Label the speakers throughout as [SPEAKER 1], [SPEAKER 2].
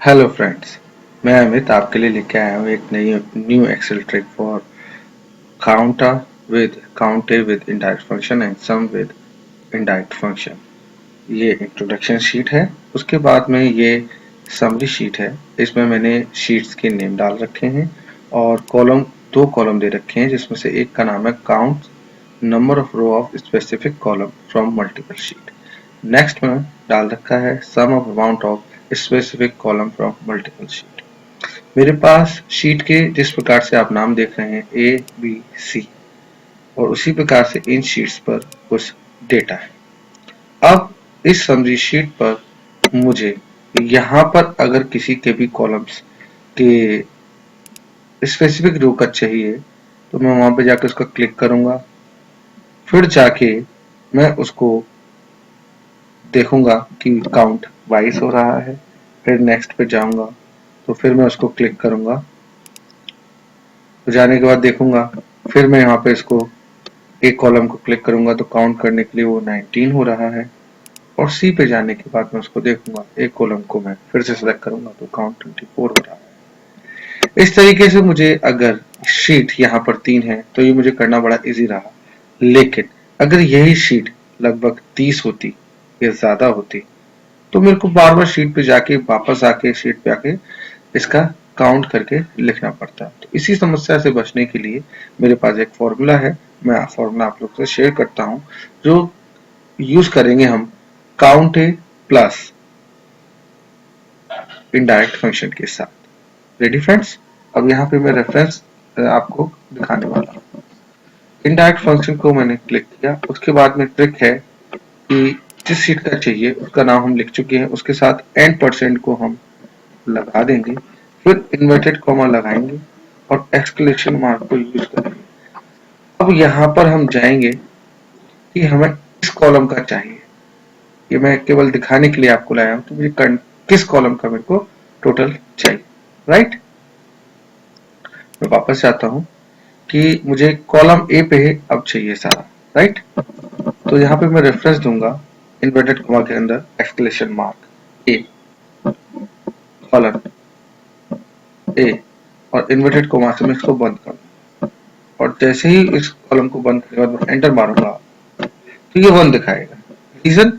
[SPEAKER 1] Hello friends, मैं अमित आपके लिए लेके आया हूँ एक नई new Excel trick for counter with indirect function and sum with indirect function. ये इंट्रोडक्शन शीट है। उसके बाद में ये समरी शीट है। इसमें मैंने शीट्स के नेम डाल रखे हैं और दो कॉलम दे रखे हैं, जिसमें से एक का नाम है count number of row of specific column from multiple sheet. Next में डाल रखा है sum of amount of specific column from multiple sheet. मेरे पास शीट के जिस प्रकार से आप नाम देख रहे हैं ए बी सी, और उसी प्रकार से इन शीट्स पर कुछ डेटा है। अब इस समरी शीट पर मुझे यहाँ पर अगर किसी के भी कॉलम्स के स्पेसिफिक रो का चाहिए तो मैं वहां पे जाके उसका क्लिक करूंगा। फिर जाके मैं उसको देखूंगा कि काउंट 22 हो रहा है। फिर नेक्स्ट पे जाऊंगा तो फिर मैं उसको क्लिक करूंगा। तो जाने के बाद देखूंगा, फिर मैं यहाँ पे इसको एक कॉलम को क्लिक करूंगा तो काउंट करने के लिए वो 19 हो रहा है। और सी पे जाने के बाद मैं उसको देखूंगा, एक कॉलम को मैं फिर से सिलेक्ट करूंगा तो काउंट 24 हो रहा है। इस तरीके से मुझे अगर शीट यहाँ पर 3 है तो ये मुझे करना बड़ा इजी रहा। लेकिन अगर यही शीट लगभग 30 होती या ज्यादा होती तो मेरे को बार बार शीट पे जाके वापस आके शीट पे आके इसका काउंट करके लिखना पड़ता है। तो इसी समस्या से बचने के लिए मेरे पास एक फॉर्मूला है। मैं फॉर्मूला आप लोग से शेयर करता हूँ, जो यूज करेंगे हम काउंट ए प्लस इनडायरेक्ट फंक्शन के साथ। Ready friends? अब यहाँ पे मैं रेफरेंस आपको दिखाने वाला हूँ। इनडायरेक्ट फंक्शन को मैंने क्लिक किया। उसके बाद में ट्रिक है कि जिस शीट का चाहिए उसका नाम हम लिख चुके हैं, उसके साथ एंड परसेंट को हम लगा देंगे। फिर इन्वर्टेड कॉमा लगाएंगे और एक्सक्लेमेशन मार्क को यूज करेंगे। अब यहाँ पर हम जाएंगे कि हमें किस कॉलम का चाहिए। ये मैं केवल दिखाने के लिए आपको लाया हूँ, तो मुझे किस कॉलम का मेरे को टोटल चाहिए। राइट? मैं वापस जाता हूँ कि मुझे कॉलम ए पे अब चाहिए सारा। राइट? तो यहाँ पे मैं रेफरेंस दूंगा इन्वर्टेड कॉमा के अंदर exclamation mark A column A, और इन्वर्टेड कॉमा से मैं इसको बंद कर दूँ। और जैसे ही इस कॉलम को बंद करने के बाद मैं एंटर मारूंगा तो ये 1 दिखाएगा। रीजन,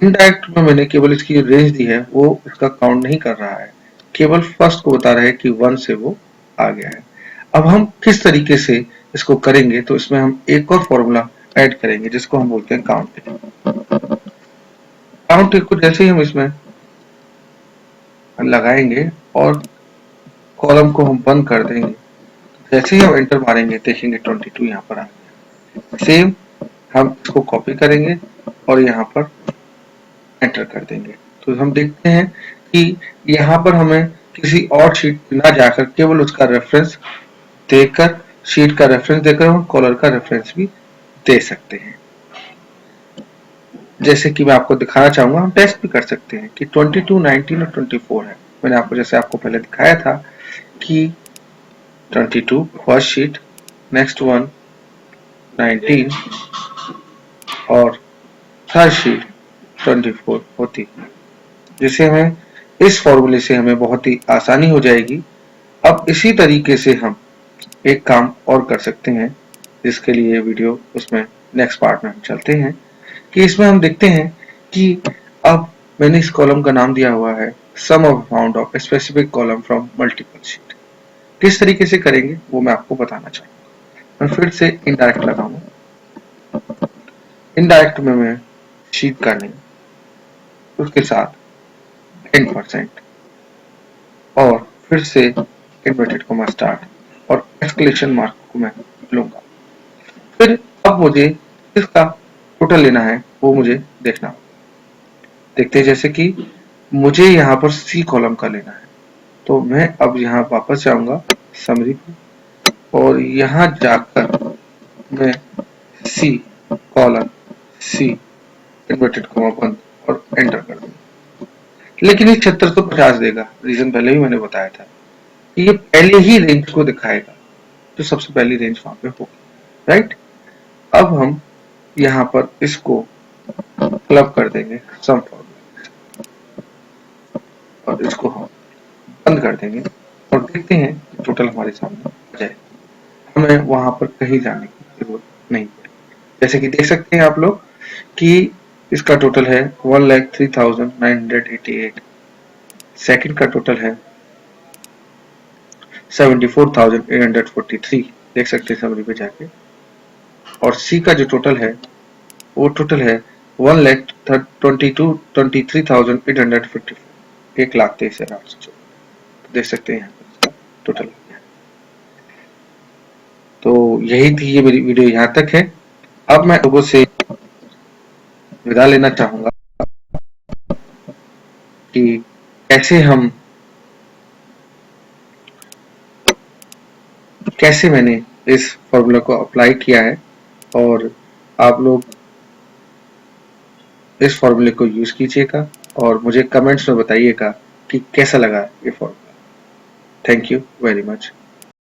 [SPEAKER 1] इनडायरेक्ट में मैंने केवल इसकी जो रेंज दी है वो इसका काउंट नहीं कर रहा है, केवल फर्स्ट को बता रहा है कि 1 से वो आ गया है। अब हम किस तरीके से इसको करेंगे, तो इसमें हम एक और फॉर्मूला ऐड करेंगे जिसको हम बोलते हैं काउंट। काउंट को जैसे ही हम इसमें लगाएंगे और कॉलम को हम बंद कर देंगे, जैसे ही हम एंटर मारेंगे देखेंगे 22 यहाँ पर आ गया। सेम हम इसको कॉपी करेंगे और यहाँ पर एंटर कर देंगे। तो हम देखते हैं कि यहाँ पर हमें किसी और शीट पे ना जाकर केवल उसका रेफरेंस देकर, शीट का रेफरेंस देकर हम कॉलर का रेफरेंस भी दे सकते हैं। जैसे कि मैं आपको दिखाना चाहूंगा, हम टेस्ट भी कर सकते हैं कि 22, 19 और 24 है। मैंने आपको जैसे आपको पहले दिखाया था कि 22 फर्स्ट शीट, नेक्स्ट वन 19 और थर्ड शीट 24 होती है। जिसे हमें इस फॉर्मूले से हमें बहुत ही आसानी हो जाएगी। अब इसी तरीके से हम एक काम और कर सकते हैं, जिसके लिए वीडियो उसमें नेक्स्ट पार्ट में हम चलते हैं। कि इसमें हम देखते हैं कि अब मैंने इस कॉलम का नाम दिया हुआ है sum of amount of specific column from multiple sheet. किस तरीके से करेंगे वो मैं आपको बताना चाहूंगा। मैं फिर से इनडायरेक्ट लगाऊंगा। इनडायरेक्ट में मैं शीट का नेम, उसके साथ 10% और फिर से इन्वर्टेड कॉमा स्टार्ट और एक्सक्लेमेशन मार्क को मैं लूंगा। फिर अब मुझे इसका टोटल लेना है, वो मुझे देखना होगा। देखते हैं, जैसे कि मुझे यहाँ पर सी कॉलम का लेना है, तो मैं अब यहाँ वापस जाऊंगा समरी पे और यहाँ जाकर मैं C column C inverted comma बंद और एंटर कर दूंगा। लेकिन ये 7650 देगा। रीजन पहले ही मैंने बताया था कि ये पहले ही रेंज को दिखाएगा, तो सबसे पहली रेंज वहां पे होगी। राइट? अब हम यहाँ पर इसको क्लब कर देंगे सम फॉर्मूला और इसको हम बंद कर देंगे और देखते हैं कि टोटल हमारे सामने आ जाए। हमें वहां पर कहीं जाने की जरूरत नहीं पड़ी। जैसे कि देख सकते हैं आप लोग कि इसका टोटल है 1,03,988। सेकंड का टोटल है 74,843। देख सकते हैं समरी पे जाके। और सी का जो टोटल है वो टोटल है 1,23,854। 1,23,854 देख सकते हैं यहाँ पर इसका टोटल आ गया। तो यही थी ये मेरी वीडियो, यहाँ तक है। अब मैं लोगों से विदा लेना चाहूंगा कि कैसे मैंने इस फॉर्मूला को अप्लाई किया है और आप लोग इस फॉर्मूले को यूज कीजिएगा और मुझे कमेंट्स में बताइएगा कि कैसा लगा ये formula. Thank you very much.